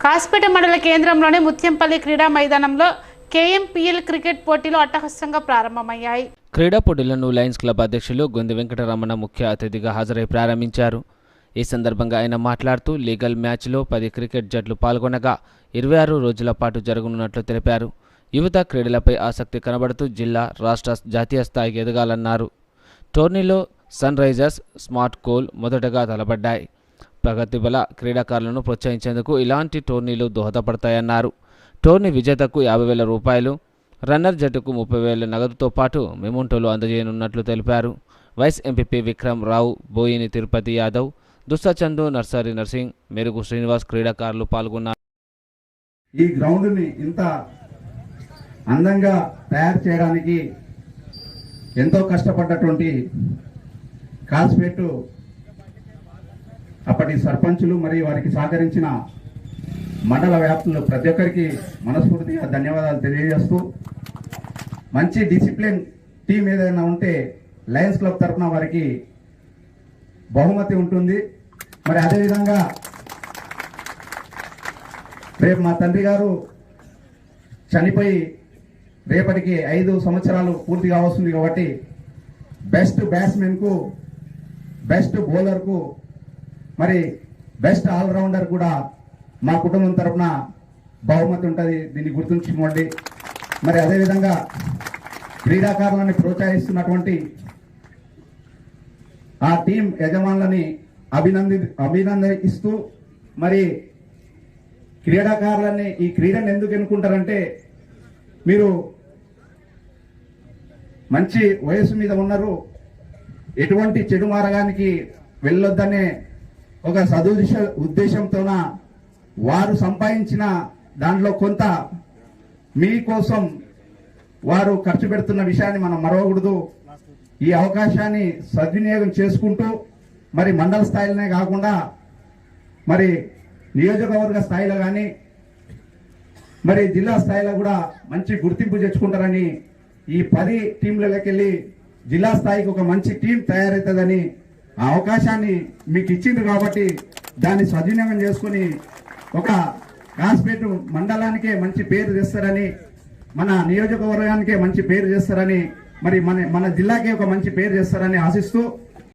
కాసిపేట మండల కేంద్రంలోని ముత్యంపల్లి క్రీడా మైదానంలో కేఎంపీఎల్ క్రికెట్ పోటీలు అట్టహాసంగా ప్రారంభమయ్యాయి. క్రీడా పోటీలను లయన్స్ క్లబ్ అధ్యక్షులు గొంది వెంకటరమణ ముఖ్య అతిథిగా హాజరై ప్రారంభించారు. ఈ సందర్భంగా ఆయన మాట్లాడుతూ లీగల్ మ్యాచ్లో 10 క్రికెట్ జట్లు పాల్గొనగా 26 రోజుల పాటు జరగనున్నట్లు తెలిపారు. యువత క్రీడలపై ఆసక్తి కనబడుతూ జిల్లా, రాష్ట్ర, జాతీయ స్థాయికి ఎదగాలన్నారు. టోర్నీలో సన్ రైజర్స్, స్మార్ట్ కోల్ మొదటగా తలపడ్డాయి. ప్రగతిబల క్రీడాకారులను ప్రోత్సహించేందుకు ఇలాంటి టోర్నీలు దోహదపడతాయన్నారు. టోర్నీ విజేతకు 50,000 రూపాయలు, రన్నర్ జట్టుకు 30,000 నగదుతో పాటు మెమోంటోలు అందజేయనున్నట్లు తెలిపారు. వైస్ ఎంపీపీ విక్రమ్ రావు, బోయిని తిరుపతి యాదవ్, దుస్సచందు, నర్సరీ నర్సింగ్, మెరుగు శ్రీనివాస్ క్రీడాకారులు పాల్గొన్నారు. ఈ గ్రౌండ్ని ఇంత అందంగా తయారు చేయడానికి ఎంతో కష్టపడ్డటువంటి కాసిపేట అప్పటి సర్పంచులు మరియు వారికి సహకరించిన మండల వ్యాప్తులు ప్రతి ఒక్కరికి మనస్ఫూర్తిగా ధన్యవాదాలు తెలియజేస్తూ, మంచి డిసిప్లిన్ టీం ఏదైనా ఉంటే లయన్స్ క్లబ్ తరఫున వారికి బహుమతి ఉంటుంది. మరి అదేవిధంగా రేపు మా తండ్రి గారు చనిపోయి రేపటికి 5 సంవత్సరాలు పూర్తిగా వస్తుంది కాబట్టి బెస్ట్ బ్యాట్స్మెన్కు, బెస్ట్ బౌలర్కు, మరి బెస్ట్ ఆల్రౌండర్ కూడా మా కుటుంబం తరఫున బహుమతి ఉంటుంది. దీన్ని గుర్తుంచుకోండి. మరి అదేవిధంగా క్రీడాకారులను ప్రోత్సహిస్తున్నటువంటి ఆ టీం యజమానులని అభినందిస్తూ, మరి క్రీడాకారులని ఈ క్రీడను ఎందుకు ఎన్నుకుంటారంటే, మీరు మంచి వయసు మీద ఉన్నారు, ఎటువంటి చెడు మార్గానికి వెళ్ళొద్దనే ఒక ఉద్దేశంతోన వారు సంపాదించిన దాంట్లో కొంత మీకోసం వారు ఖర్చు పెడుతున్న విషయాన్ని మనం మరవకూడదు. ఈ అవకాశాన్ని సద్వినియోగం చేసుకుంటూ, మరి మండల స్థాయిలోనే కాకుండా మరి నియోజకవర్గ స్థాయిలో కానీ మరి జిల్లా స్థాయిలో కూడా మంచి గుర్తింపు తెచ్చుకుంటారని, ఈ 10 టీంలకి వెళ్ళి జిల్లా స్థాయికి ఒక మంచి టీం తయారవుతుందని ఆ అవకాశాన్ని మీకు ఇచ్చింది కాబట్టి దాన్ని సద్వినియోగం చేసుకుని ఒక కాసిపేట మండలానికే మంచి పేరు తెస్తారని, మన నియోజకవర్గానికే మంచి పేరు చేస్తారని, మరి మన జిల్లాకే ఒక మంచి పేరు చేస్తారని ఆశిస్తూ